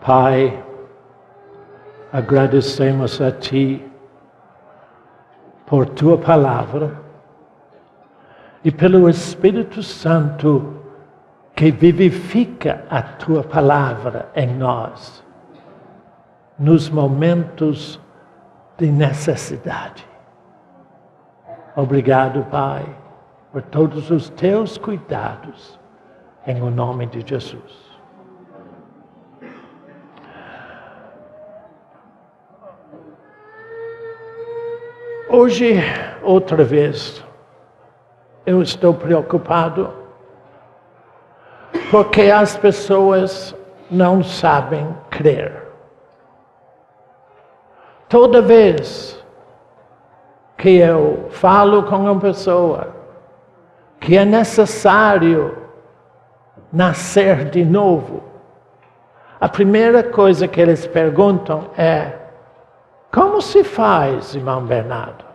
Pai, agradecemos a Ti por Tua Palavra e pelo Espírito Santo que vivifica a Tua Palavra em nós, nos momentos de necessidade. Obrigado, Pai, por todos os Teus cuidados, em o nome de Jesus. Hoje, outra vez, eu estou preocupado porque as pessoas não sabem crer. Toda vez que eu falo com uma pessoa que é necessário nascer de novo, a primeira coisa que eles perguntam é: como se faz, irmão Bernardo?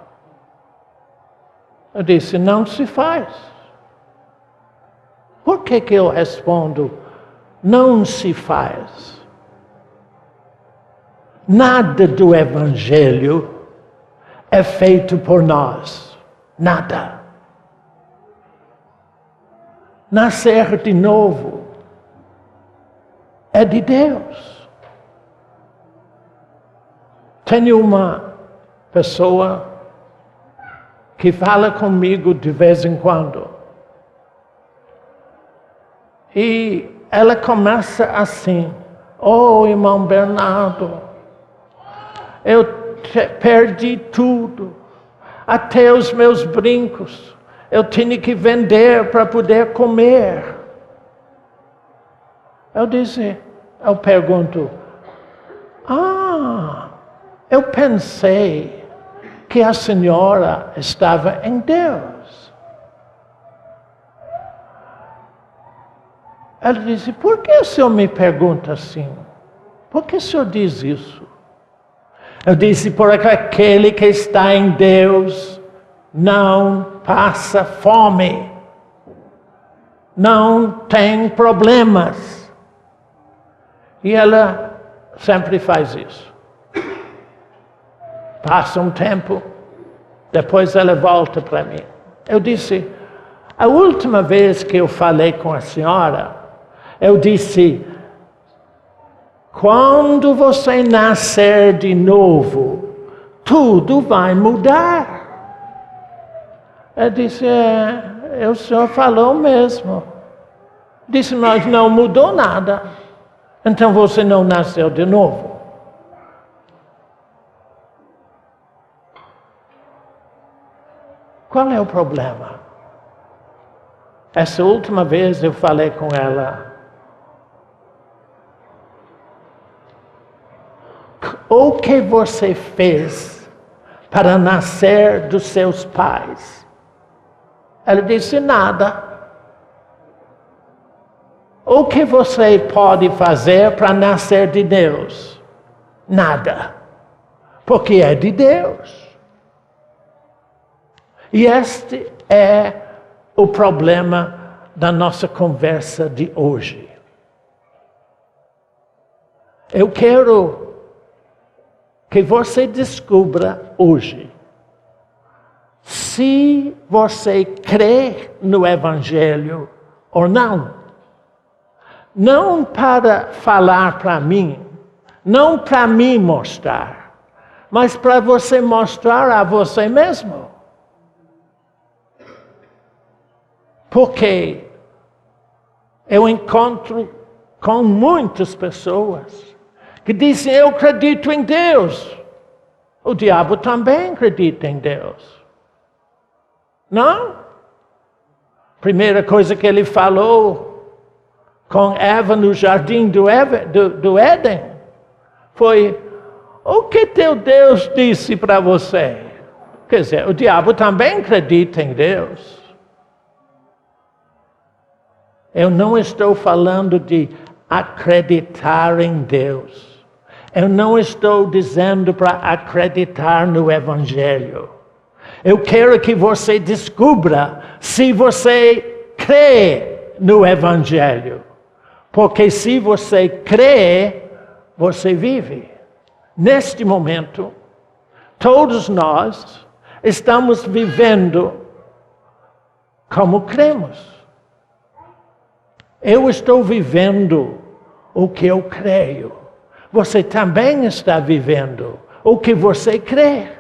Eu disse: não se faz. Por que eu respondo: não se faz? Nada do Evangelho é feito por nós. Nada. Nascer de novo é de Deus. Tenho uma pessoa que fala comigo de vez em quando. E ela começa assim: oh, irmão Bernardo, eu perdi tudo, até os meus brincos. Eu tinha que vender para poder comer. Eu pergunto: eu pensei que a senhora estava em Deus. Ela disse: por que o senhor me pergunta assim? Por que o senhor diz isso? Eu disse: porque aquele que está em Deus não passa fome, não tem problemas. E ela sempre faz isso. Passa um tempo, depois ela volta para mim. Eu disse: a última vez que eu falei com a senhora, eu disse: quando você nascer de novo, tudo vai mudar. Eu disse: o senhor falou mesmo. Disse: mas não mudou nada. Então você não nasceu de novo. Qual é o problema? Essa última vez eu falei com ela: o que você fez para nascer dos seus pais? Ela disse: nada. O que você pode fazer para nascer de Deus? Nada. Porque é de Deus. E este é o problema da nossa conversa de hoje. Eu quero que você descubra hoje se você crê no Evangelho ou não. Não para falar para mim, não para mim mostrar, mas para você mostrar a você mesmo. Porque eu encontro com muitas pessoas que dizem: eu acredito em Deus. O diabo também acredita em Deus. Não? Primeira coisa que ele falou com Eva no jardim do Éden foi: o que teu Deus disse para você? Quer dizer, o diabo também acredita em Deus. Eu não estou falando de acreditar em Deus. Eu não estou dizendo para acreditar no Evangelho. Eu quero que você descubra se você crê no Evangelho. Porque se você crê, você vive. Neste momento, todos nós estamos vivendo como cremos. Eu estou vivendo o que eu creio. Você também está vivendo o que você crê.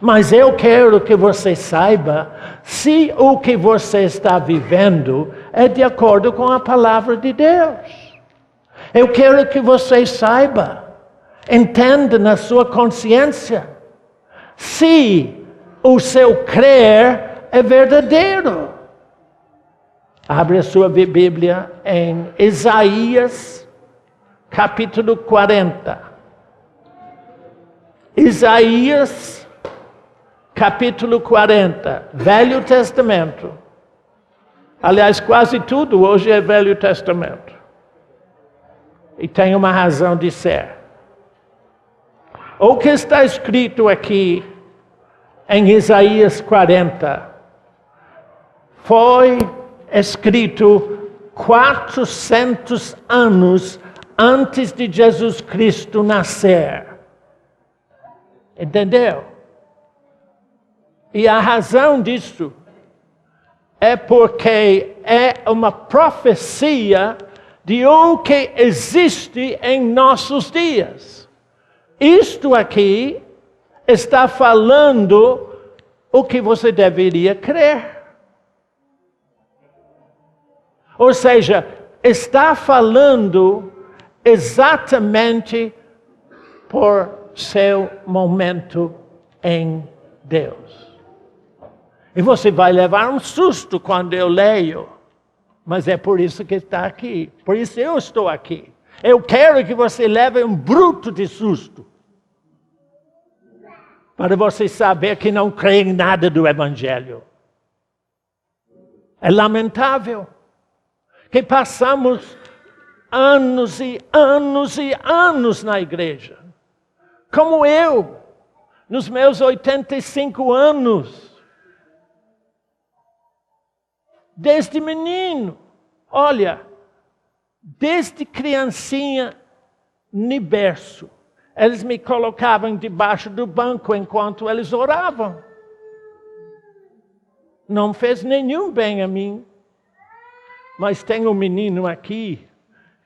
Mas eu quero que você saiba se o que você está vivendo é de acordo com a palavra de Deus. Eu quero que você saiba, entenda na sua consciência, se o seu crer é verdadeiro. Abre a sua Bíblia em Isaías, capítulo 40. Isaías, capítulo 40, Velho Testamento. Aliás, quase tudo hoje é Velho Testamento. E tem uma razão de ser. O que está escrito aqui em Isaías 40 foi escrito 400 anos antes de Jesus Cristo nascer. Entendeu? E a razão disso é porque é uma profecia de o que existe em nossos dias. Isto aqui está falando o que você deveria crer. Ou seja, está falando exatamente por seu momento em Deus. E você vai levar um susto quando eu leio. Mas é por isso que está aqui. Por isso eu estou aqui. Eu quero que você leve um bruto de susto. Para você saber que não crê em nada do Evangelho. É lamentável que passamos anos e anos e anos na igreja. Como eu, nos meus 85 anos. Desde menino, olha, desde criancinha, no berço, eles me colocavam debaixo do banco enquanto eles oravam. Não fez nenhum bem a mim. Mas tem um menino aqui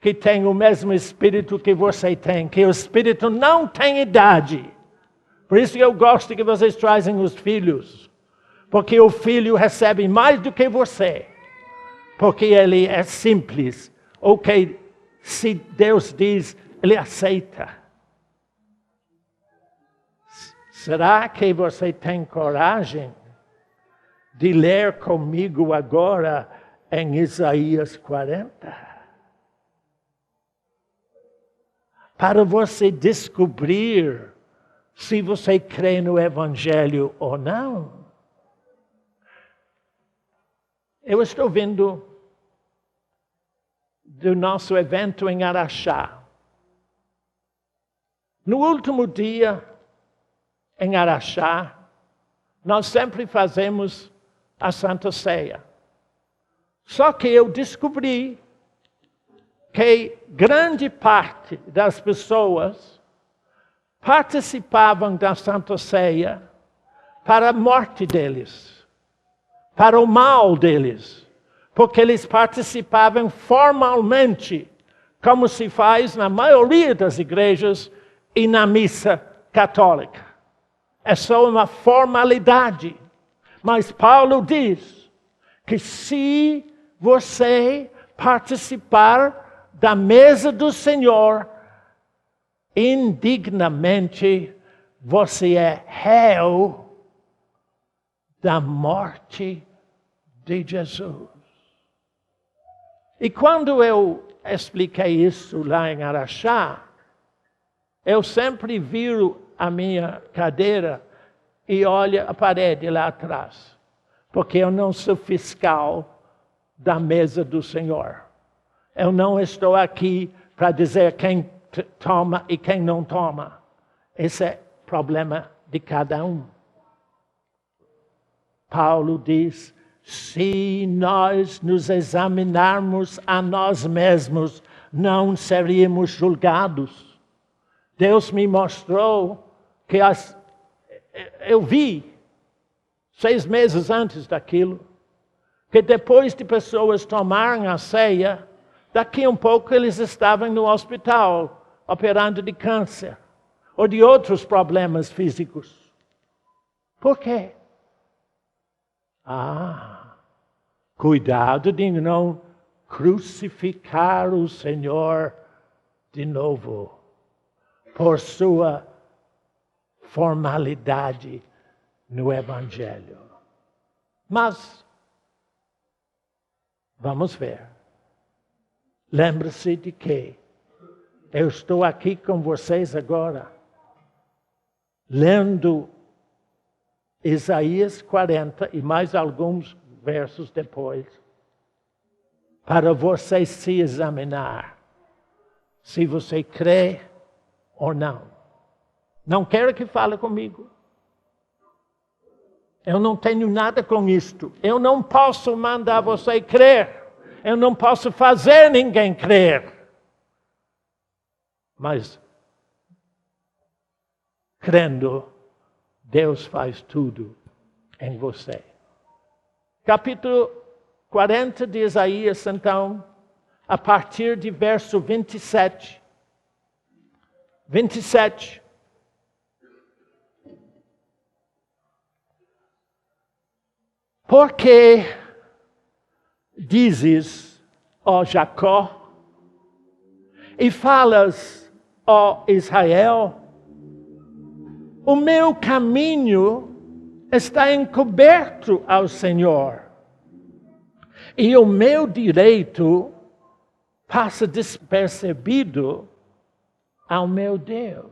que tem o mesmo espírito que você tem, que o espírito não tem idade. Por isso eu gosto que vocês trazem os filhos. Porque o filho recebe mais do que você. Porque ele é simples. O que se Deus diz, ele aceita. Será que você tem coragem de ler comigo agora em Isaías 40? Para você descobrir se você crê no Evangelho ou não. Eu estou vindo do nosso evento em Araxá. No último dia, em Araxá, nós sempre fazemos a Santa Ceia. Só que eu descobri que grande parte das pessoas participavam da Santa Ceia para a morte deles. Para o mal deles, porque eles participavam formalmente, como se faz na maioria das igrejas e na missa católica. É só uma formalidade. Mas Paulo diz que se você participar da mesa do Senhor, indignamente você é réu da morte de Jesus. E quando eu expliquei isso lá em Araxá, eu sempre viro a minha cadeira e olho a parede lá atrás. Porque eu não sou fiscal da mesa do Senhor. Eu não estou aqui para dizer quem toma e quem não toma. Esse é problema de cada um. Paulo diz, se nós nos examinarmos a nós mesmos, não seríamos julgados. Deus me mostrou que eu vi, 6 meses antes daquilo, que depois de pessoas tomarem a ceia, daqui um pouco eles estavam no hospital, operando de câncer, ou de outros problemas físicos. Por quê? Cuidado de não crucificar o Senhor de novo, por sua formalidade no Evangelho. Mas, vamos ver. Lembre-se de que eu estou aqui com vocês agora, lendo Isaías 40 e mais alguns versos depois, para você se examinar, se você crê ou não. Não quero que fale comigo. Eu não tenho nada com isto. Eu não posso mandar você crer. Eu não posso fazer ninguém crer. Mas, crendo, Deus faz tudo em você. Capítulo 40 de Isaías, então, a partir de verso 27. 27. Porque dizes, ó Jacó, e falas, ó Israel, o meu caminho está encoberto ao Senhor, e o meu direito passa despercebido ao meu Deus.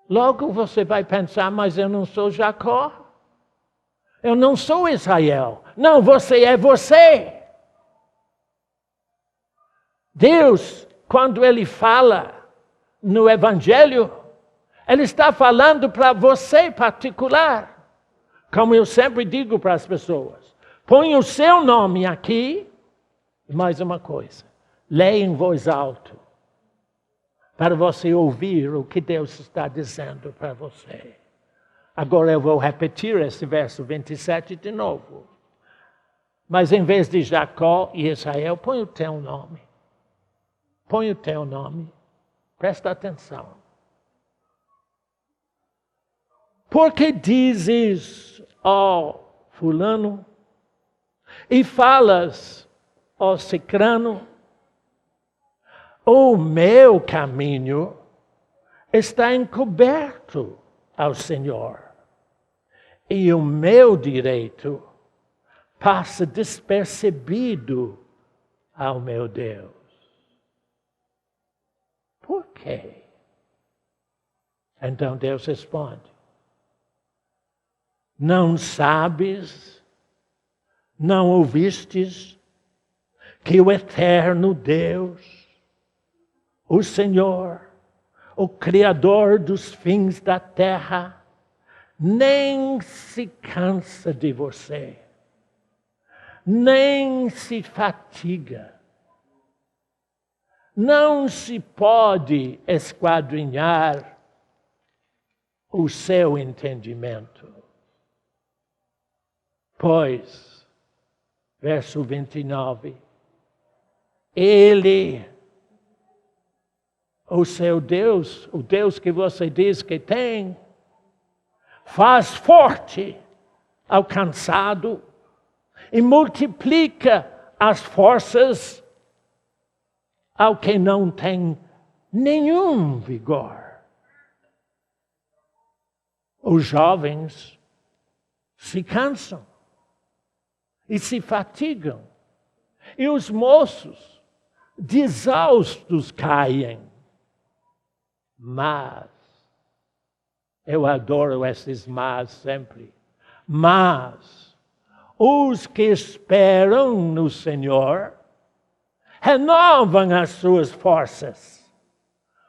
Logo você vai pensar, mas eu não sou Jacó. Eu não sou Israel. Não, você é você. Deus, quando Ele fala no Evangelho, Ele está falando para você particular. Como eu sempre digo para as pessoas. Põe o seu nome aqui. E mais uma coisa. Leia em voz alta. Para você ouvir o que Deus está dizendo para você. Agora eu vou repetir esse verso 27 de novo. Mas em vez de Jacó e Israel, põe o teu nome. Põe o teu nome. Presta atenção. Porque dizes, ó fulano, e falas, ó cicrano, o meu caminho está encoberto ao Senhor. E o meu direito passa despercebido ao meu Deus. Por quê? Então Deus responde: não sabes, não ouvistes que o eterno Deus, o Senhor, o Criador dos fins da terra, nem se cansa de você, nem se fatiga, não se pode esquadrinhar o seu entendimento. Pois, verso 29, Ele, o seu Deus, o Deus que você diz que tem, faz forte ao cansado e multiplica as forças ao que não tem nenhum vigor. Os jovens se cansam e se fatigam, e os moços exaustos caem. Mas, eu adoro esses mas sempre, mas os que esperam no Senhor renovam as suas forças,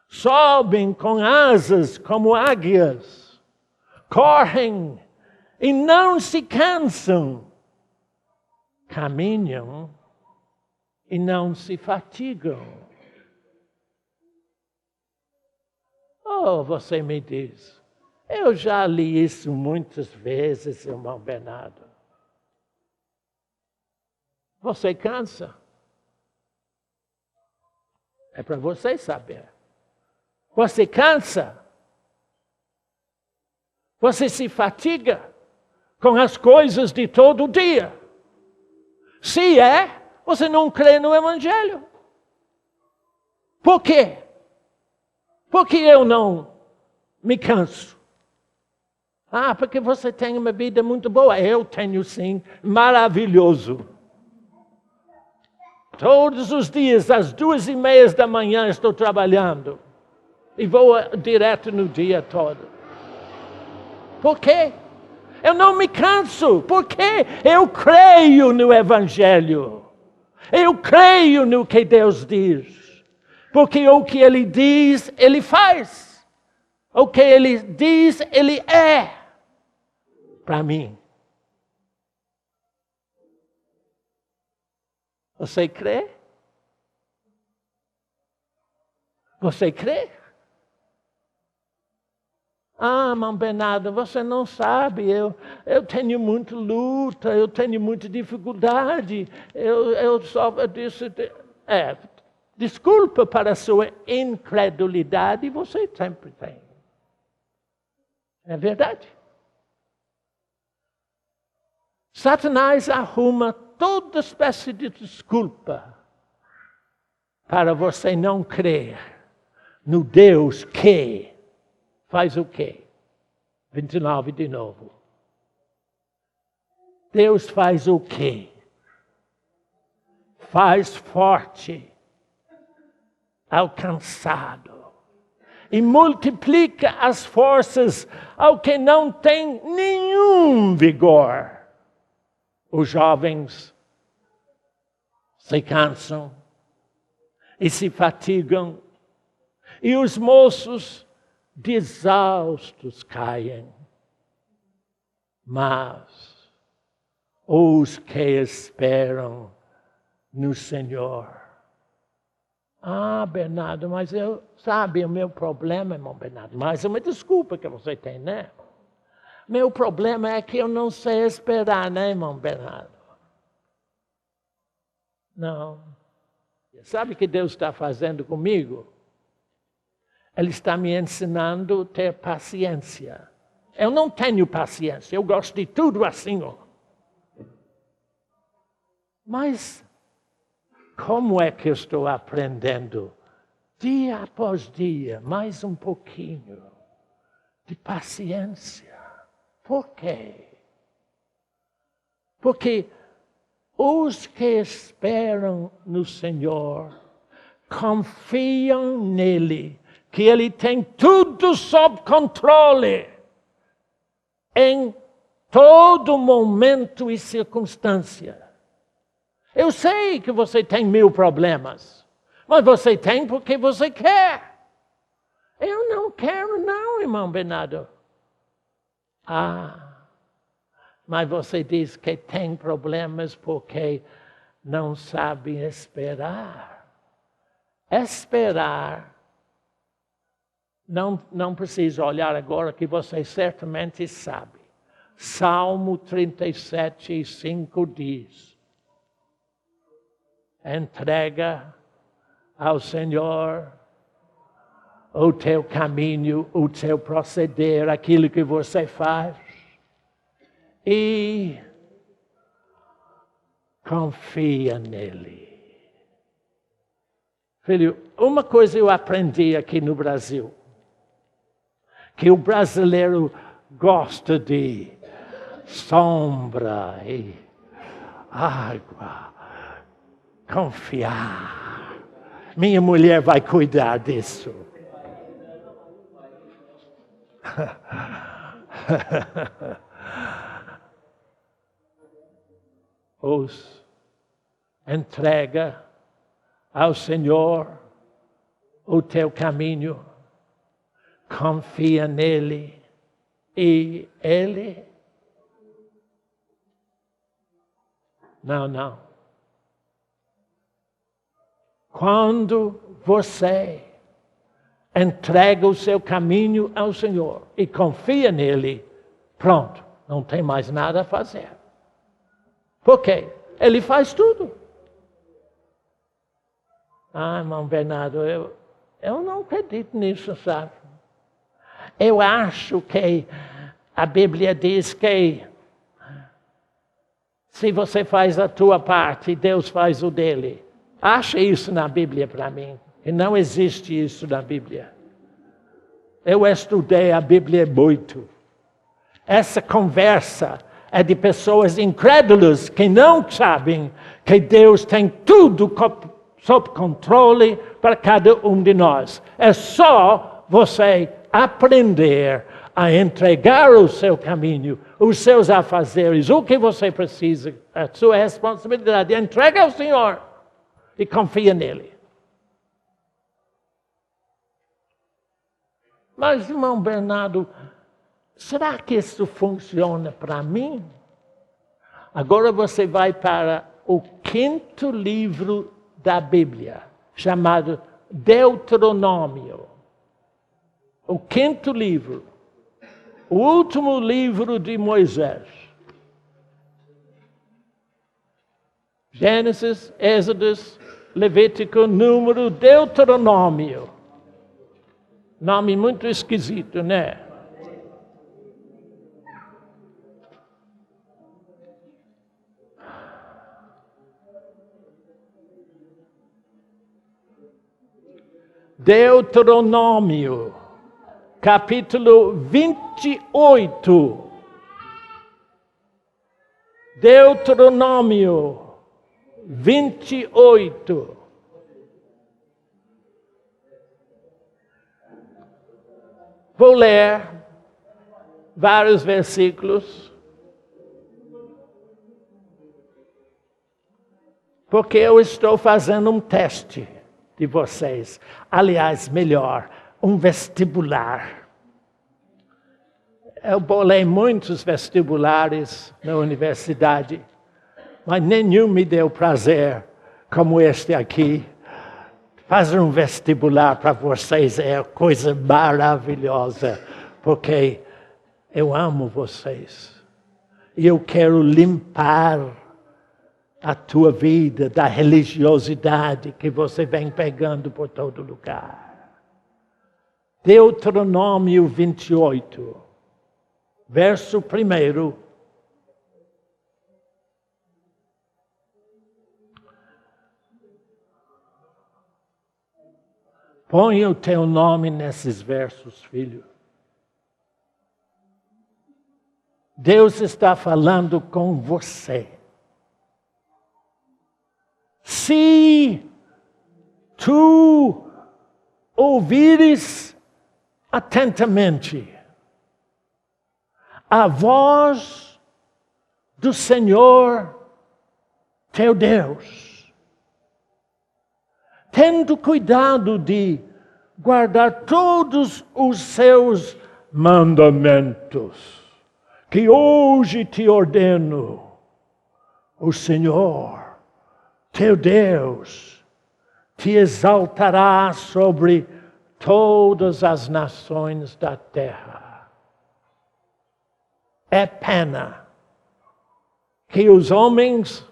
sobem com asas como águias, correm e não se cansam, caminham e não se fatigam. Oh, você me diz, eu já li isso muitas vezes, irmão Bernardo. Você cansa? É para você saber. Você cansa? Você se fatiga com as coisas de todo dia? Se é, você não crê no Evangelho. Por quê? Porque eu não me canso. Ah, porque você tem uma vida muito boa. Eu tenho sim, maravilhoso. Todos os dias, às 2:30 da manhã, estou trabalhando. E vou direto no dia todo. Por quê? Eu não me canso. Por quê? Eu creio no Evangelho. Eu creio no que Deus diz. Porque o que Ele diz, Ele faz. O que Ele diz, Ele é. Para mim. Você crê? Você crê? Ah, irmão Bernardo, você não sabe, eu tenho muita luta, eu tenho muita dificuldade, eu só disse... desculpa para a sua incredulidade, você sempre tem. É verdade. Satanás arruma toda espécie de desculpa para você não crer no Deus que faz o quê? 29 de novo. Deus faz o quê? Faz forte ao cansado e multiplica as forças ao que não tem nenhum vigor. Os jovens se cansam e se fatigam, e os moços exaustos caem. Mas os que esperam no Senhor. Ah, Bernardo, mas sabe o meu problema, irmão Bernardo, mas é uma desculpa que você tem, né? Meu problema é que eu não sei esperar, né, irmão Bernardo? Não. Sabe o que Deus está fazendo comigo? Ele está me ensinando a ter paciência. Eu não tenho paciência, eu gosto de tudo assim, ó. Mas como é que eu estou aprendendo, dia após dia, mais um pouquinho de paciência? Por quê? Porque os que esperam no Senhor confiam nele, que Ele tem tudo sob controle, em todo momento e circunstância. Eu sei que você tem 1000 problemas, mas você tem porque você quer. Eu não quero não, irmão Bernardo. Ah, mas você diz que tem problemas porque não sabe esperar. Esperar. Não precisa olhar agora que você certamente sabe. Salmo 37:5 diz: entrega ao Senhor o teu caminho, o teu proceder, aquilo que você faz, e confia nele. Filho, uma coisa eu aprendi aqui no Brasil, que o brasileiro gosta de sombra e água, confiar. Minha mulher vai cuidar disso. Os entrega ao Senhor o teu caminho, confia nele e ele. Não. Quando você entrega o seu caminho ao Senhor e confia nele, pronto, não tem mais nada a fazer. Por quê? Ele faz tudo. Ah, irmão Bernardo, eu não acredito nisso, sabe? Eu acho que a Bíblia diz que se você faz a tua parte, Deus faz o dele. Acha isso na Bíblia para mim. E não existe isso na Bíblia. Eu estudei a Bíblia muito. Essa conversa é de pessoas incrédulas que não sabem que Deus tem tudo sob controle para cada um de nós. É só você aprender a entregar o seu caminho, os seus afazeres, o que você precisa, a sua responsabilidade. Entrega ao Senhor e confia nele. Mas, irmão Bernardo, será que isso funciona para mim? Agora você vai para o 5º livro da Bíblia, chamado Deuteronômio. O 5º livro, o último livro de Moisés. Gênesis, Êxodos, Levítico, Número, Deuteronômio. Nome muito esquisito, né? Deuteronômio, capítulo 28. Deuteronômio 28. Vou ler vários versículos, porque eu estou fazendo um teste de vocês. Aliás, melhor, um vestibular. Eu bolei muitos vestibulares na universidade, mas nenhum me deu prazer como este aqui. Fazer um vestibular para vocês é coisa maravilhosa, porque eu amo vocês. E eu quero limpar a tua vida da religiosidade que você vem pegando por todo lugar. Deuteronômio 28, verso 1. Põe o teu nome nesses versos, filho. Deus está falando com você. Se tu ouvires atentamente a voz do Senhor teu Deus, tendo cuidado de guardar todos os seus mandamentos, que hoje te ordeno, o Senhor teu Deus te exaltará sobre todas as nações da terra. É pena que os homens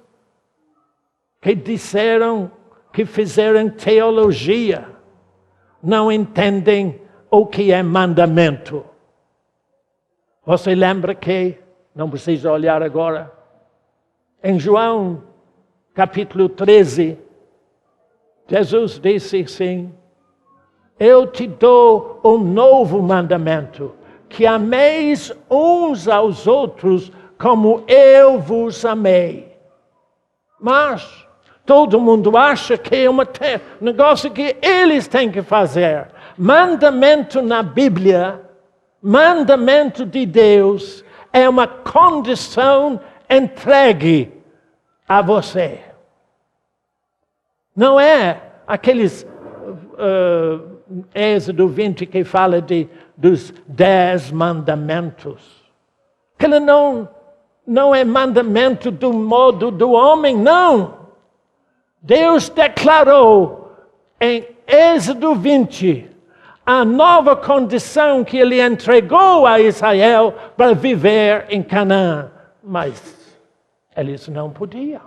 que disseram que fizeram teologia não entendem o que é mandamento. Você lembra que, não precisa olhar agora, em João capítulo 13, Jesus disse assim: eu te dou um novo mandamento, que ameis uns aos outros como eu vos amei. Mas todo mundo acha que é um negócio que eles têm que fazer. Mandamento na Bíblia, mandamento de Deus, é uma condição entregue a você. Não é aqueles Êxodo 20 que fala dos 10 mandamentos. Aquilo não é mandamento do modo do homem, não. Deus declarou em Êxodo 20 a nova condição que ele entregou a Israel para viver em Canaã. Mas eles não podiam.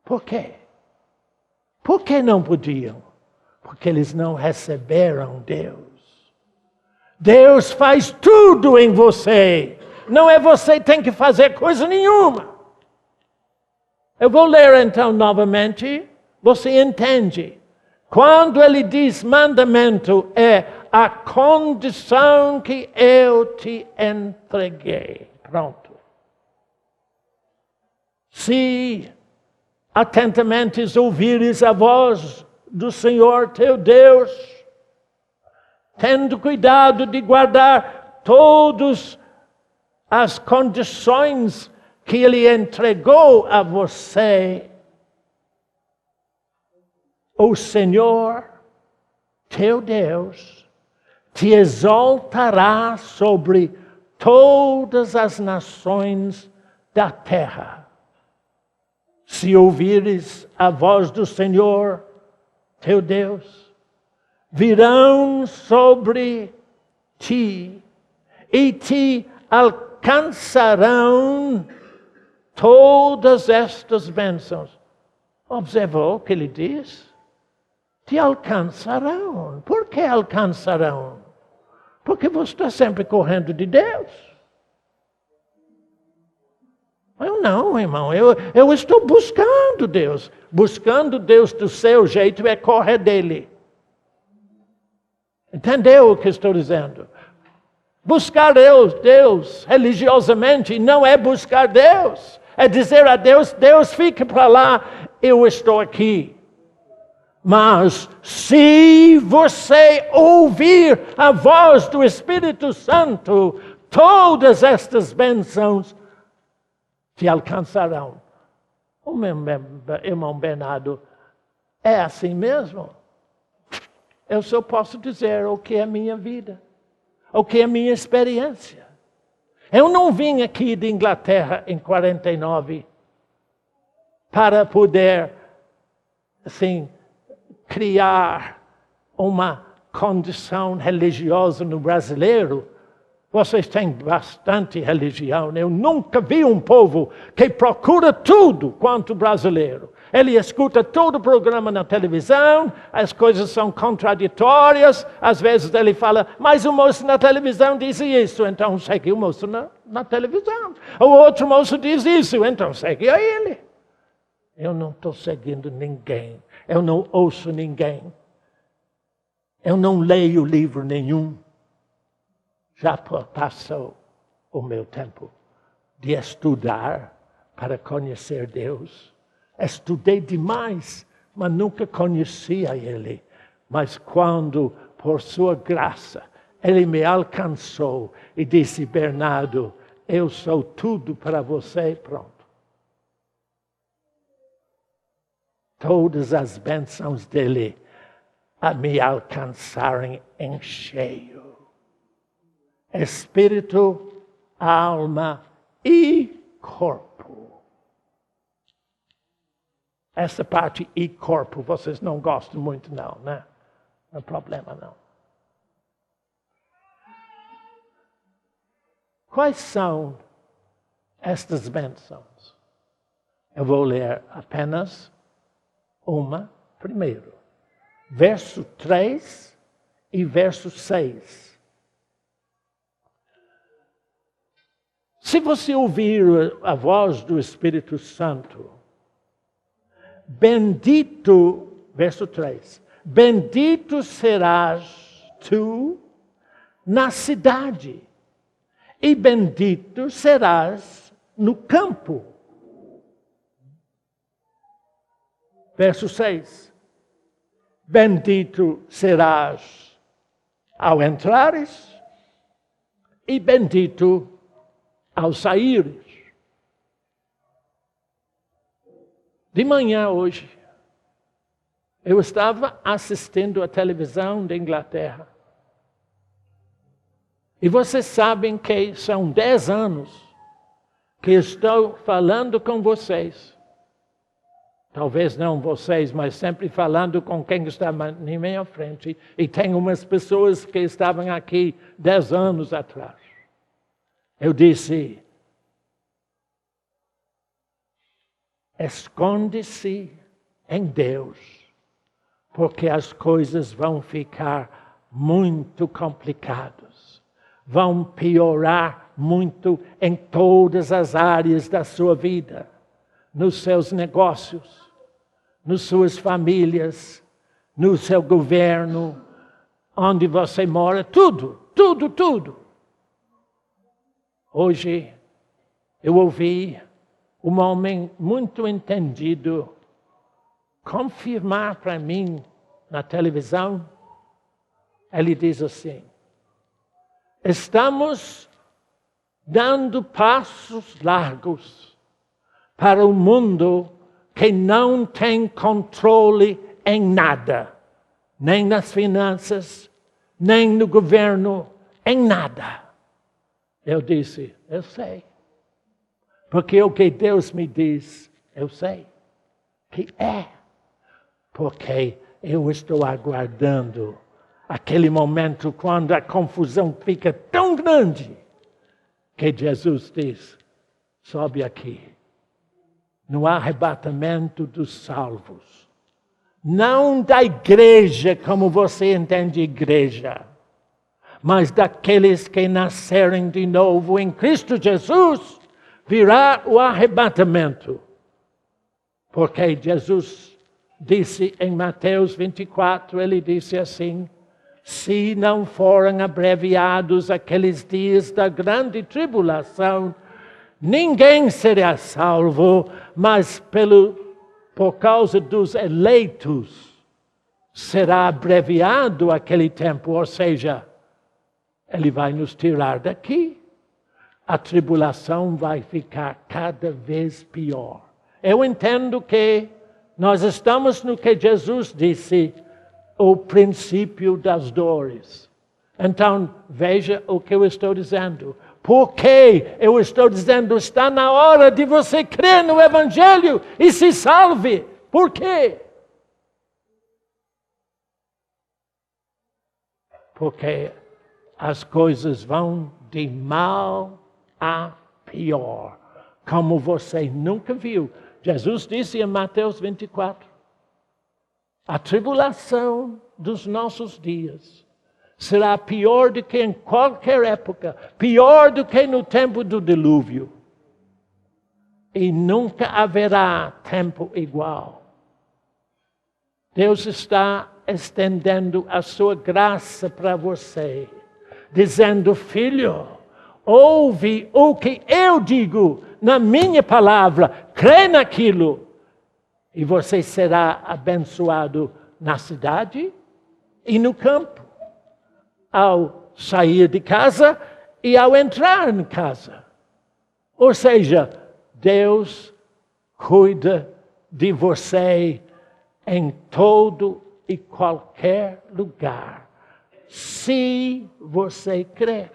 Por quê? Por que não podiam? Porque eles não receberam Deus. Deus faz tudo em você. Não é você que tem que fazer coisa nenhuma. Eu vou ler então novamente. Você entende. Quando ele diz mandamento, é a condição que eu te entreguei. Pronto. Se atentamente ouvires a voz do Senhor teu Deus, tendo cuidado de guardar todas as condições que Ele entregou a você, o Senhor teu Deus te exaltará sobre todas as nações da terra. Se ouvires a voz do Senhor teu Deus, virão sobre ti e te alcançarão todas estas bênçãos. Observou o que ele diz? Te alcançarão. Por que alcançarão? Porque você está sempre correndo de Deus. Eu não, irmão. Eu estou buscando Deus. Buscando Deus do seu jeito é correr dele. Entendeu o que estou dizendo? Buscar Deus religiosamente não é buscar Deus. É dizer a Deus, Deus fique para lá, eu estou aqui. Mas se você ouvir a voz do Espírito Santo, todas estas bênçãos te alcançarão. O meu irmão Bernardo, é assim mesmo? Eu só posso dizer o que é minha vida, o que é minha experiência. Eu não vim aqui de Inglaterra em 49 para poder, assim, criar uma condição religiosa no brasileiro. Vocês têm bastante religião. Eu nunca vi um povo que procura tudo quanto brasileiro. Ele escuta todo o programa na televisão, as coisas são contraditórias, às vezes ele fala, mas o moço na televisão disse isso, então segue o moço na televisão. O outro moço diz isso, então segue a ele. Eu não estou seguindo ninguém, eu não ouço ninguém, eu não leio livro nenhum. Já passou o meu tempo de estudar para conhecer Deus. Estudei demais, mas nunca conhecia Ele. Mas quando, por sua graça, Ele me alcançou e disse, Bernardo, eu sou tudo para você, pronto. Todas as bênçãos dEle a me alcançarem em cheio. Espírito, alma e corpo. Essa parte e corpo vocês não gostam muito não, né? Não é problema não. Quais são estas bênçãos? Eu vou ler apenas uma primeiro. Verso 3 e verso 6. Se você ouvir a voz do Espírito Santo, bendito, verso 3, bendito serás tu na cidade, e bendito serás no campo. Verso 6, bendito serás ao entrares, e bendito ao saíres. De manhã hoje, eu estava assistindo a televisão da Inglaterra. E vocês sabem que são 10 anos que estou falando com vocês. Talvez não vocês, mas sempre falando com quem está na minha frente. E tem umas pessoas que estavam aqui 10 anos atrás. Eu disse, esconde-se em Deus, porque as coisas vão ficar muito complicadas. Vão piorar muito em todas as áreas da sua vida. Nos seus negócios, nas suas famílias, no seu governo, onde você mora, tudo. Hoje eu ouvi um homem muito entendido confirmar para mim na televisão. Ele diz assim: estamos dando passos largos para um mundo que não tem controle em nada, nem nas finanças, nem no governo, em nada. Eu disse, eu sei. Porque o que Deus me diz, eu sei que é. Porque eu estou aguardando aquele momento quando a confusão fica tão grande que Jesus diz, sobe aqui. No arrebatamento dos salvos. Não da igreja, como você entende igreja, mas daqueles que nascerem de novo em Cristo Jesus, virá o arrebatamento. Porque Jesus disse em Mateus 24, ele disse assim, se não forem abreviados aqueles dias da grande tribulação, ninguém será salvo, mas por causa dos eleitos será abreviado aquele tempo. Ou seja, ele vai nos tirar daqui. A tribulação vai ficar cada vez pior. Eu entendo que nós estamos no que Jesus disse, o princípio das dores. Então, veja o que eu estou dizendo. Porque eu estou dizendo, está na hora de você crer no Evangelho e se salve. Por quê? Porque as coisas vão de mal a pior, como você nunca viu. Jesus disse em Mateus 24, a tribulação dos nossos dias será pior do que em qualquer época, pior do que no tempo do dilúvio. E nunca haverá tempo igual. Deus está estendendo a sua graça para você, dizendo, filho, ouve o que eu digo na minha palavra, crê naquilo, e você será abençoado na cidade e no campo. Ao sair de casa e ao entrar em casa. Ou seja, Deus cuida de você em todo e qualquer lugar, se você crer.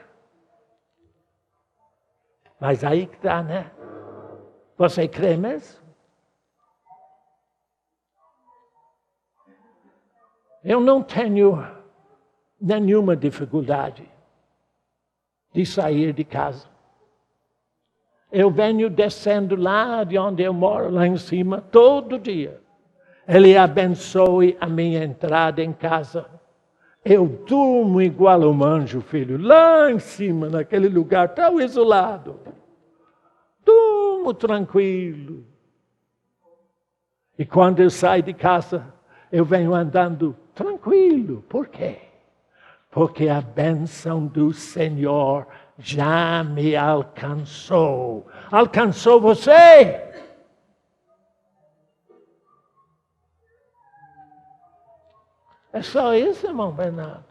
Mas aí que está, né? Você crê mesmo? Eu não tenho nenhuma dificuldade de sair de casa. Eu venho descendo lá de onde eu moro, lá em cima, todo dia. Ele abençoe a minha entrada em casa. Eu durmo igual um anjo, filho, lá em cima, naquele lugar tão isolado. Durmo tranquilo. E quando eu saio de casa, eu venho andando tranquilo. Por quê? Porque a bênção do Senhor já me alcançou. Alcançou você? É só isso, irmão Bernardo.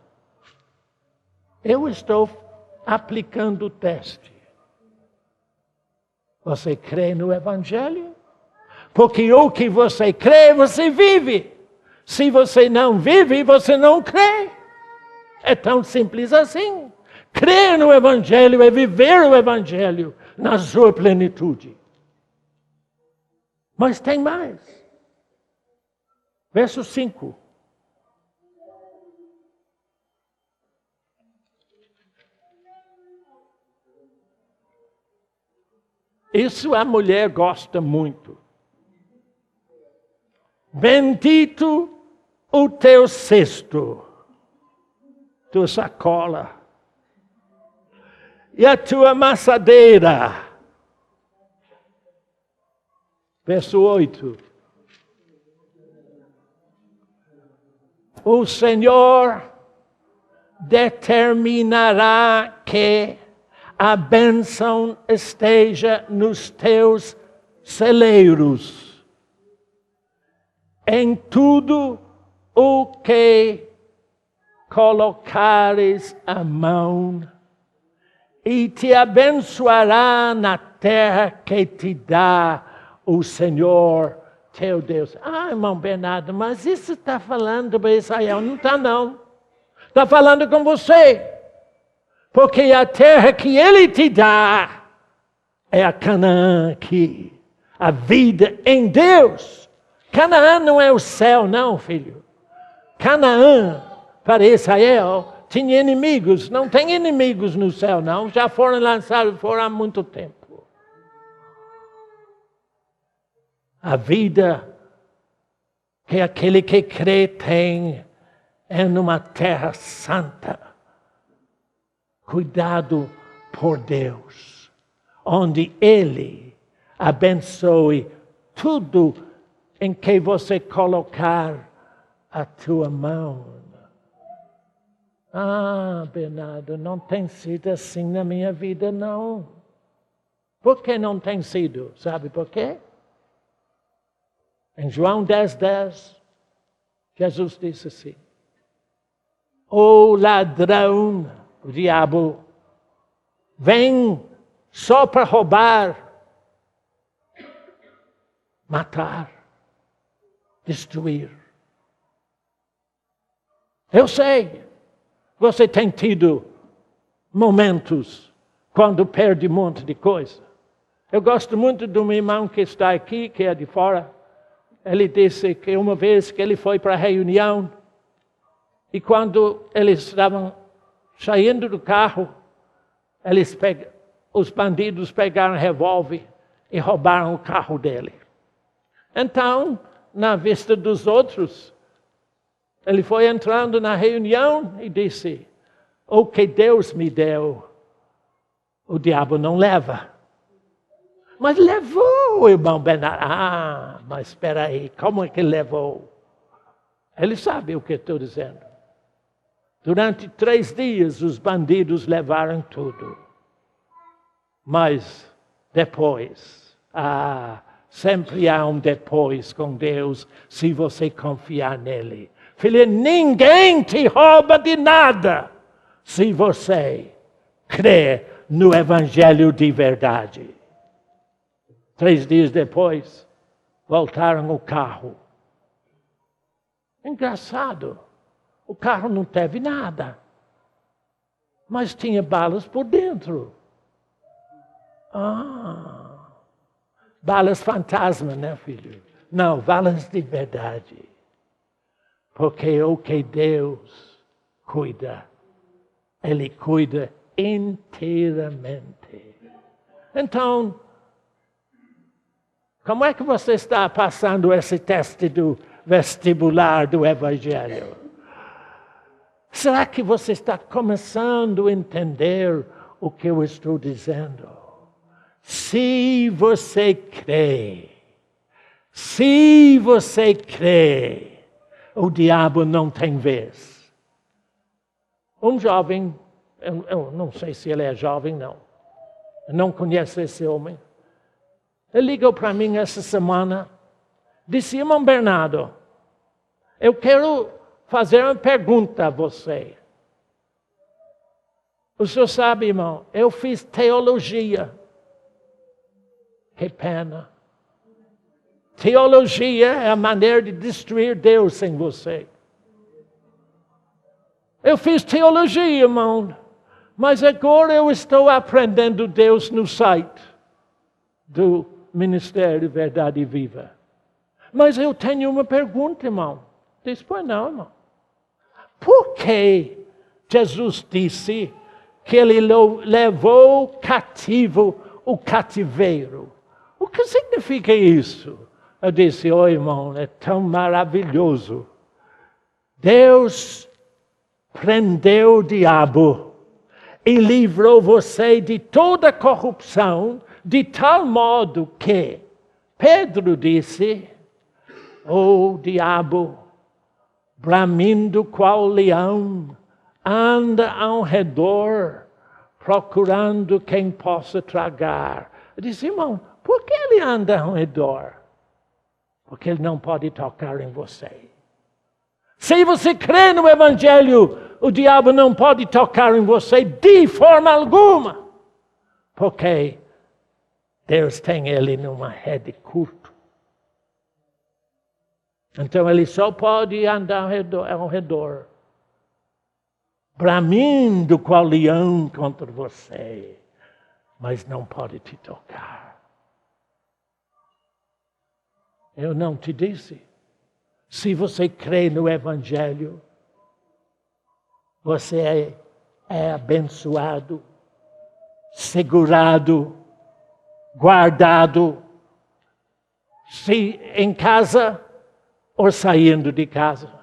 Eu estou aplicando o teste. Você crê no Evangelho? Porque o que você crê, você vive. Se você não vive, você não crê. É tão simples assim. Crer no Evangelho é viver o Evangelho na sua plenitude. Mas tem mais. Verso 5. Isso a mulher gosta muito. Bendito o teu cesto, tua sacola, e a tua amassadeira. Verso 8. O Senhor determinará que a bênção esteja nos teus celeiros, em tudo o que colocares a mão, e te abençoará na terra que te dá o Senhor teu Deus. Ah, irmão Bernardo, mas isso está falando para Israel? Não está, não. Está falando com você. Porque a terra que Ele te dá é a Canaã aqui. A vida em Deus. Canaã não é o céu, não, filho. Canaã, para Israel, tinha inimigos. Não tem inimigos no céu, não. Já foram lançados fora há muito tempo. A vida que aquele que crê tem é numa terra santa. Cuidado por Deus, onde Ele abençoe tudo em que você colocar a tua mão. Ah, Bernardo, não tem sido assim na minha vida, não. Por que não tem sido? Sabe por quê? Em João 10:10, Jesus disse assim: o ladrão, o diabo, vem só para roubar, matar, destruir. Eu sei, você tem tido momentos quando perde um monte de coisa. Eu gosto muito de um irmão que está aqui, que é de fora. Ele disse que uma vez que ele foi para a reunião, e quando eles estavam saindo do carro, os bandidos pegaram um revólver e roubaram o carro dele. Então, na vista dos outros, ele foi entrando na reunião e disse: o que Deus me deu, o diabo não leva. Mas levou, irmão Bernardo. Ah, mas espera aí, como é que levou? Ele sabe o que estou dizendo. Durante 3 dias os bandidos levaram tudo. Mas depois, sempre há um depois com Deus, se você confiar nele. Filho, ninguém te rouba de nada, se você crê no Evangelho de verdade. 3 dias depois, voltaram o carro. Engraçado. O carro não teve nada, mas tinha balas por dentro. Balas fantasma, né, filho? Não, balas de verdade. Porque o que Deus cuida, Ele cuida inteiramente. Então, como é que você está passando esse teste do vestibular do Evangelho? Será que você está começando a entender o que eu estou dizendo? Se você crê, o diabo não tem vez. Um jovem, eu não sei se ele é jovem, não. Eu não conheço esse homem. Ele ligou para mim essa semana, disse: irmão Bernardo, eu quero fazer uma pergunta a você. O senhor sabe, irmão, eu fiz teologia. Que pena. Teologia é a maneira de destruir Deus em você. Eu fiz teologia, irmão, mas agora eu estou aprendendo Deus no site do Ministério Verdade Viva. Mas eu tenho uma pergunta, irmão. Diz, pois não, irmão. Por que Jesus disse que ele levou cativo o cativeiro? O que significa isso? Eu disse, irmão, é tão maravilhoso. Deus prendeu o diabo e livrou você de toda corrupção, de tal modo que Pedro disse, diabo, bramindo qual leão, anda ao redor, procurando quem possa tragar. Eu disse, irmão, por que ele anda ao redor? Porque ele não pode tocar em você. Se você crê no Evangelho, o diabo não pode tocar em você de forma alguma. Porque Deus tem ele numa rede curta. Então ele só pode andar ao redor, bramindo qual leão contra você, mas não pode te tocar. Eu não te disse. Se você crê no Evangelho, você é abençoado, segurado, guardado, se em casa ou saindo de casa,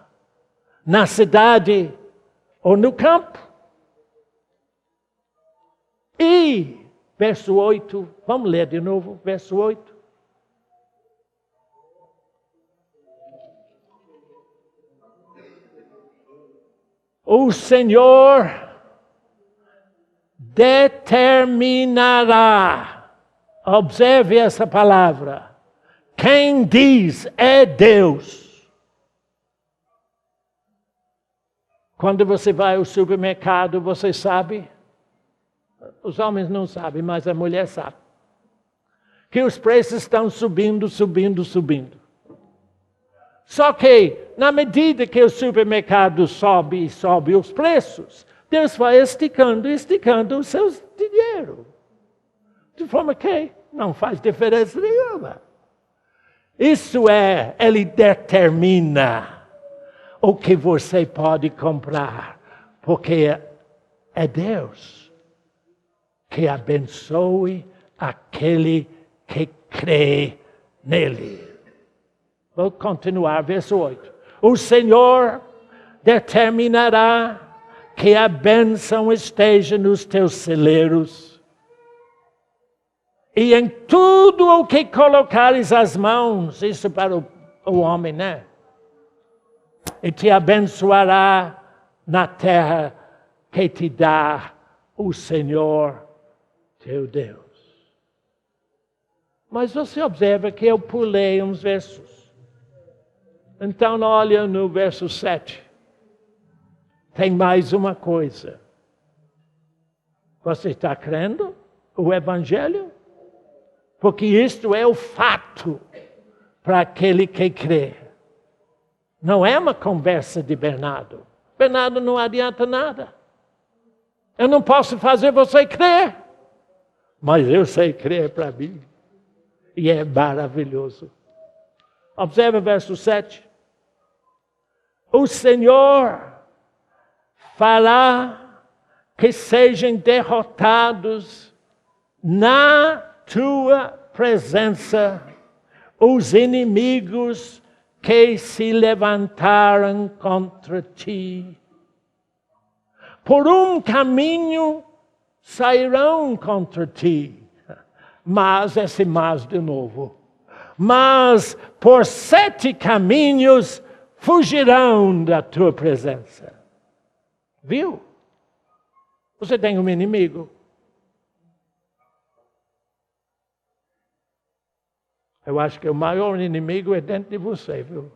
na cidade ou no campo. E, verso 8, vamos ler de novo, verso 8. O Senhor determinará, observe essa palavra, quem diz é Deus. Quando você vai ao supermercado, você sabe, os homens não sabem, mas a mulher sabe, que os preços estão subindo. Só que, na medida que o supermercado sobe os preços, Deus vai esticando o seu dinheiro. De forma que não faz diferença nenhuma. Isso é, Ele determina o que você pode comprar. Porque é Deus que abençoe aquele que crê nele. Vou continuar, verso 8. O Senhor determinará que a bênção esteja nos teus celeiros e em tudo o que colocares as mãos, isso para o homem, né? E te abençoará na terra que te dá o Senhor teu Deus. Mas você observa que eu pulei uns versos. Então, olha no verso 7. Tem mais uma coisa. Você está crendo o Evangelho? Porque isto é o fato para aquele que crê. Não é uma conversa de Bernardo. Bernardo não adianta nada. Eu não posso fazer você crer. Mas eu sei crer para mim. E é maravilhoso. Observe o verso 7. O Senhor fará que sejam derrotados na tua presença os inimigos que se levantaram contra ti. Por um caminho sairão contra ti, mas esse mas de novo. Mas por 7 caminhos fugirão da tua presença. Viu? Você tem um inimigo. Eu acho que o maior inimigo é dentro de você, viu?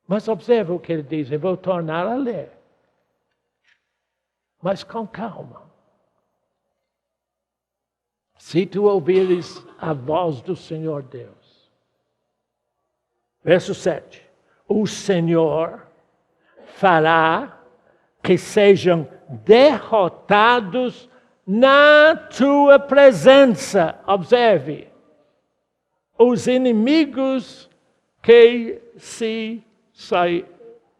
Mas observe o que ele diz. Eu vou tornar a ler. Mas com calma. Se tu ouvires a voz do Senhor Deus. Verso 7. O Senhor fará que sejam derrotados na tua presença. Observe. os inimigos que se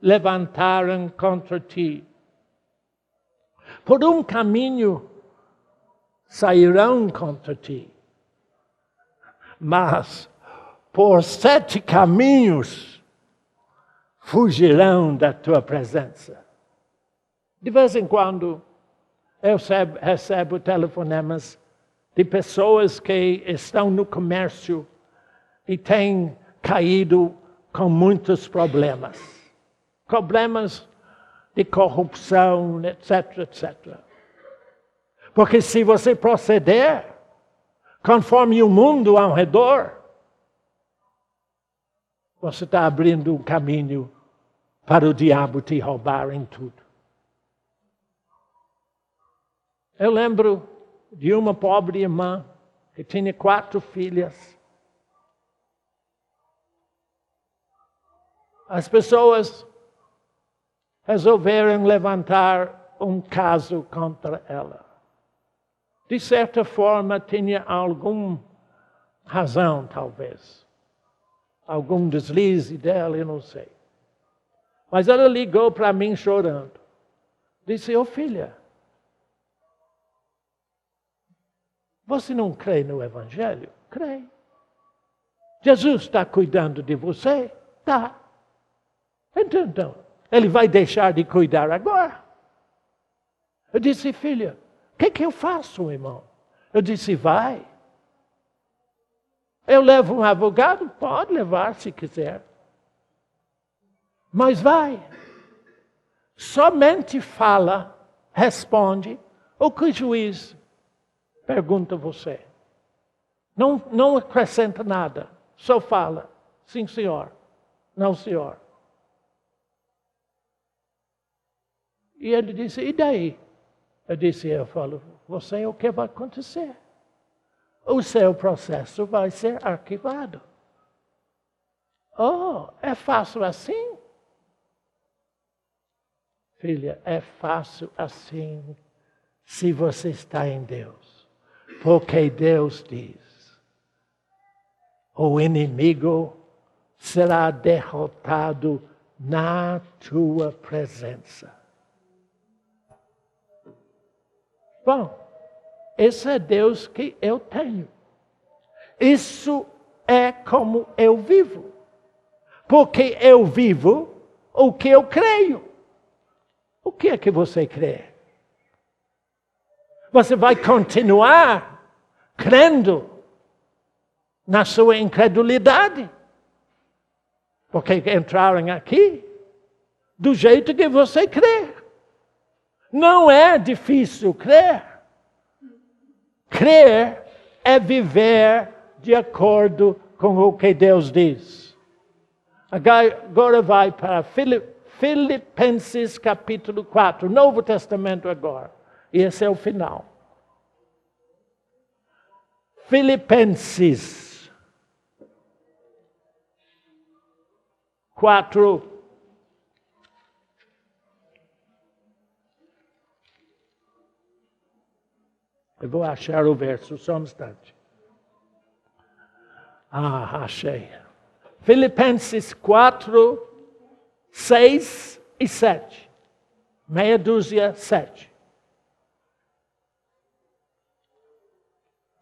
levantaram contra ti. Por um caminho sairão contra ti, mas por 7 caminhos fugirão da tua presença. De vez em quando, eu recebo telefonemas de pessoas que estão no comércio e têm caído com muitos problemas. Problemas de corrupção, etc, etc. Porque se você proceder conforme o mundo ao redor, você está abrindo um caminho para o diabo te roubar em tudo. Eu lembro de uma pobre irmã que tinha 4 filhas. As pessoas resolveram levantar um caso contra ela. De certa forma, tinha alguma razão, talvez. Algum deslize dela, eu não sei. Mas ela ligou para mim chorando. Disse, filha, você não crê no Evangelho? Crê. Jesus está cuidando de você? Tá. Então, Ele vai deixar de cuidar agora? Eu disse, filha, o que eu faço, irmão? Eu disse, vai. Eu levo um advogado? Pode levar se quiser. Mas vai. Somente fala, responde o que o juiz pergunta a você. Não acrescenta nada. Só fala, sim senhor, não senhor. E ele disse, e daí? Eu falo, você, o que vai acontecer? O seu processo vai ser arquivado. É fácil assim? Filha, é fácil assim se você está em Deus. Porque Deus diz, o inimigo será derrotado na tua presença. Bom, esse é Deus que eu tenho. Isso é como eu vivo. Porque eu vivo o que eu creio. O que é que você crê? Você vai continuar crendo na sua incredulidade? Porque entraram aqui do jeito que você crê. Não é difícil crer. Crer é viver de acordo com o que Deus diz. Agora vai para Filipenses capítulo 4, Novo Testamento agora. E esse é o final. Filipenses 4. Eu vou achar o verso, só um instante. Achei. Filipenses 4, 6 e 7. Meia dúzia, 7.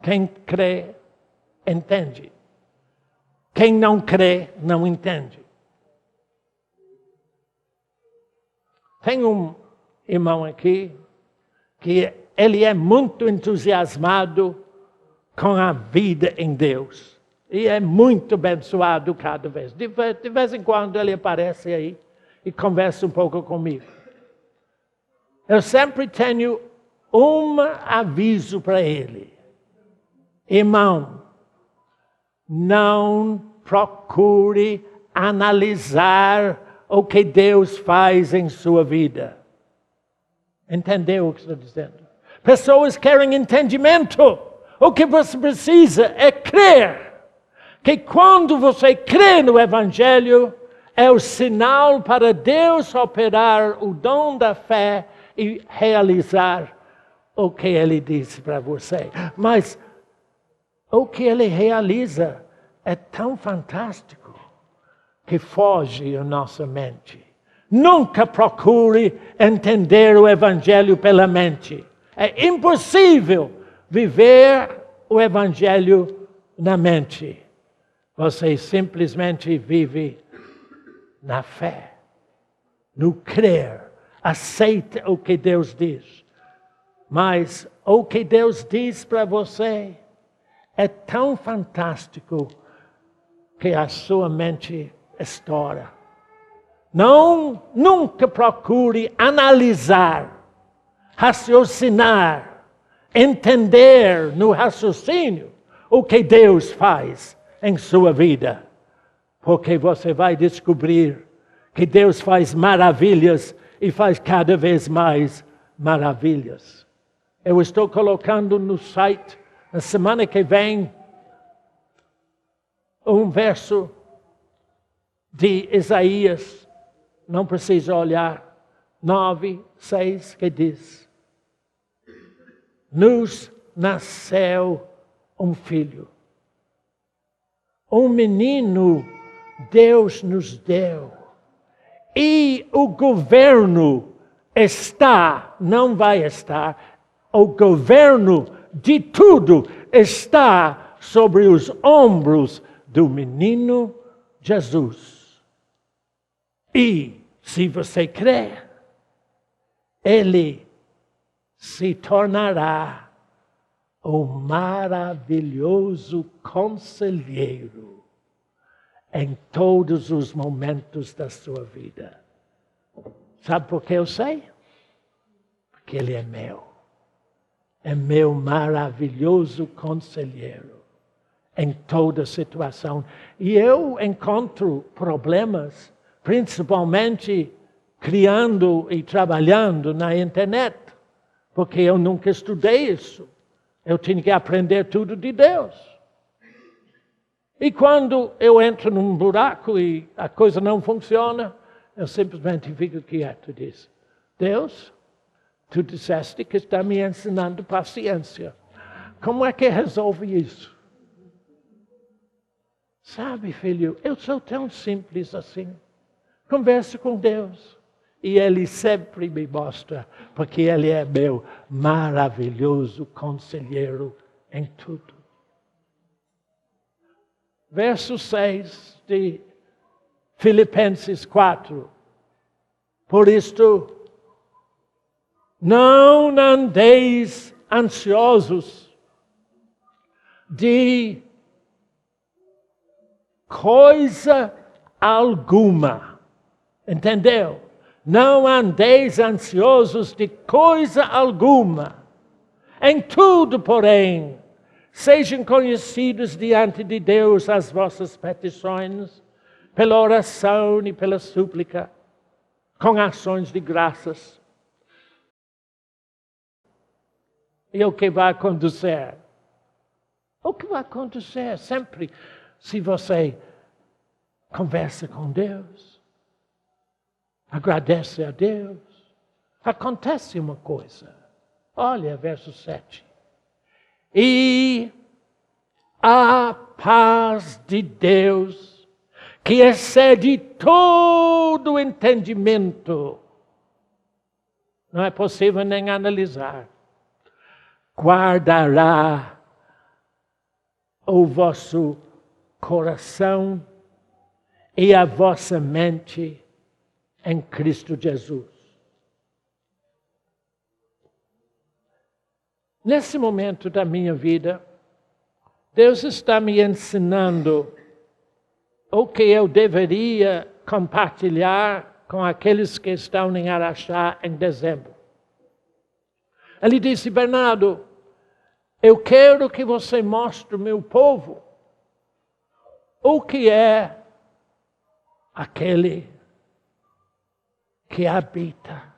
Quem crê, entende. Quem não crê, não entende. Tem um irmão aqui que ele é muito entusiasmado com a vida em Deus. E é muito abençoado cada vez. De vez em quando ele aparece aí e conversa um pouco comigo. Eu sempre tenho um aviso para ele. Irmão, não procure analisar o que Deus faz em sua vida. Entendeu o que estou dizendo? Pessoas querem entendimento. O que você precisa é crer. Que quando você crê no Evangelho, é o sinal para Deus operar o dom da fé e realizar o que Ele disse para você. Mas o que Ele realiza é tão fantástico que foge a nossa mente. Nunca procure entender o Evangelho pela mente. É impossível viver o Evangelho na mente. Você simplesmente vive na fé, no crer. Aceita o que Deus diz. Mas o que Deus diz para você é tão fantástico que a sua mente estoura. Nunca procure analisar, raciocinar, entender no raciocínio o que Deus faz em sua vida. Porque você vai descobrir que Deus faz maravilhas e faz cada vez mais maravilhas. Eu estou colocando no site, na semana que vem, um verso de Isaías, não precisa olhar, 9:6, que diz: nos nasceu um filho, um menino Deus nos deu, e o governo não vai estar, o governo de tudo está sobre os ombros do menino Jesus. E, se você crer, ele se tornará o maravilhoso conselheiro em todos os momentos da sua vida. Sabe por que eu sei? Porque ele é meu. É meu maravilhoso conselheiro em toda situação. E eu encontro problemas, principalmente criando e trabalhando na internet, porque eu nunca estudei isso. Eu tinha que aprender tudo de Deus. E quando eu entro num buraco e a coisa não funciona, eu simplesmente fico quieto e digo: Deus, tu disseste que está me ensinando paciência. Como é que resolve isso? Sabe, filho, eu sou tão simples assim. Converso com Deus. E Ele sempre me mostra, porque Ele é meu maravilhoso conselheiro em tudo. Verso 6 de Filipenses 4. Por isto, não andeis ansiosos de coisa alguma. Entendeu? Não andeis ansiosos de coisa alguma. Em tudo, porém, sejam conhecidos diante de Deus as vossas petições, pela oração e pela súplica, com ações de graças. E o que vai acontecer? O que vai acontecer sempre se você conversa com Deus, agradece a Deus, acontece uma coisa. Olha, verso 7. E a paz de Deus, que excede todo entendimento, não é possível nem analisar, guardará o vosso coração e a vossa mente em Cristo Jesus. Nesse momento da minha vida, Deus está me ensinando o que eu deveria compartilhar com aqueles que estão em Araxá em dezembro. Ele disse: Bernardo, eu quero que você mostre ao meu povo o que é aquele que habita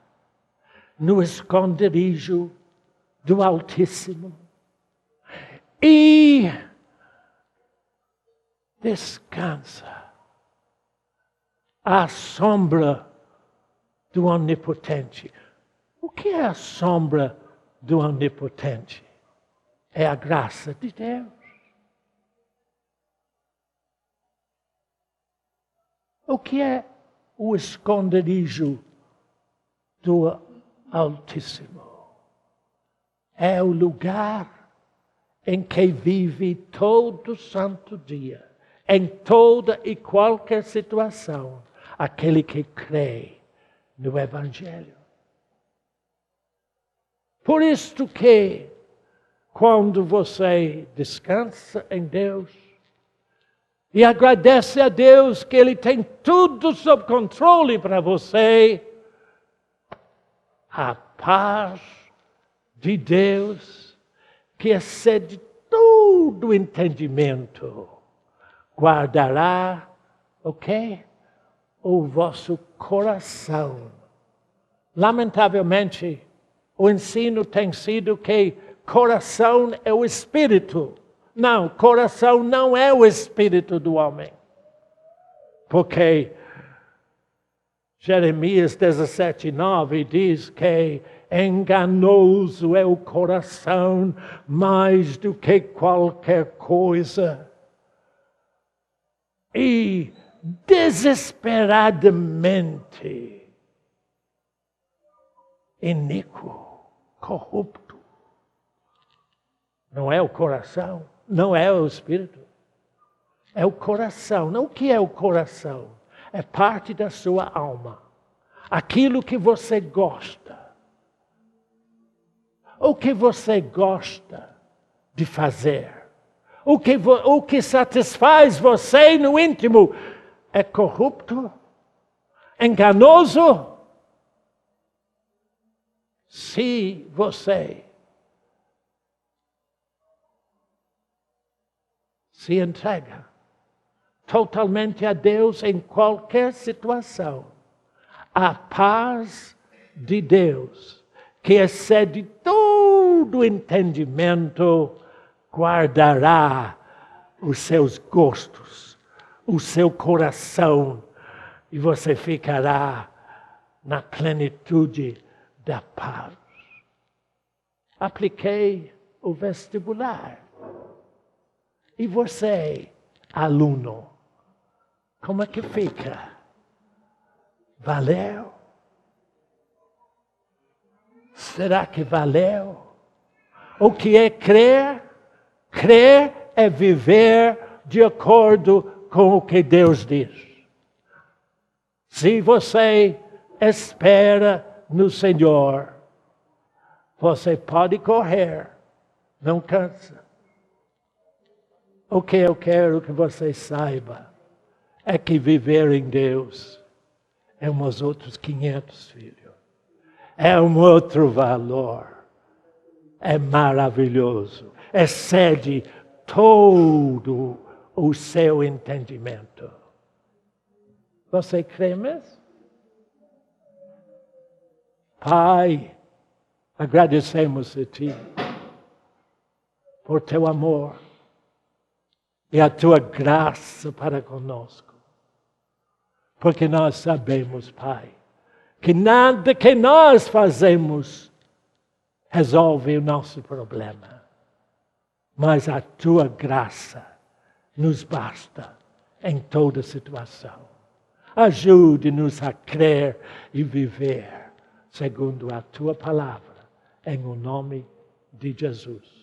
no esconderijo do Altíssimo e descansa à sombra do Onipotente. O que é a sombra do Onipotente? É a graça de Deus. O que é o esconderijo do Altíssimo? É o lugar em que vive todo santo dia, em toda e qualquer situação, aquele que crê no Evangelho. Por isto que, quando você descansa em Deus e agradece a Deus que Ele tem tudo sob controle para você, a paz de Deus, que excede todo o entendimento, guardará o quê? O vosso coração. Lamentavelmente, o ensino tem sido que coração é o espírito. Não, coração não é o espírito do homem. Porque Jeremias 17:9 diz que enganoso é o coração mais do que qualquer coisa. E desesperadamente iníquo, corrupto. Não é o coração, não é o espírito. É o coração. Não, o que é o coração? É parte da sua alma. Aquilo que você gosta. O que você gosta de fazer. O que satisfaz você no íntimo é corrupto, enganoso. Se você se entrega totalmente a Deus em qualquer situação, a paz de Deus, que excede todo entendimento, guardará os seus gostos, o seu coração, e você ficará na plenitude da paz. Apliquei o vestibular. E você, aluno, como é que fica? Valeu? Será que valeu? O que é crer? Crer é viver de acordo com o que Deus diz. Se você espera no Senhor, você pode correr, não cansa. O que eu quero que você saiba é que viver em Deus é uns outros 500, filho. É um outro valor. É maravilhoso. Excede todo o seu entendimento. Você crê mesmo? Pai, agradecemos a Ti por Teu amor e a Tua graça para conosco. Porque nós sabemos, Pai, que nada que nós fazemos resolve o nosso problema. Mas a Tua graça nos basta em toda situação. Ajude-nos a crer e viver segundo a Tua palavra, em o nome de Jesus.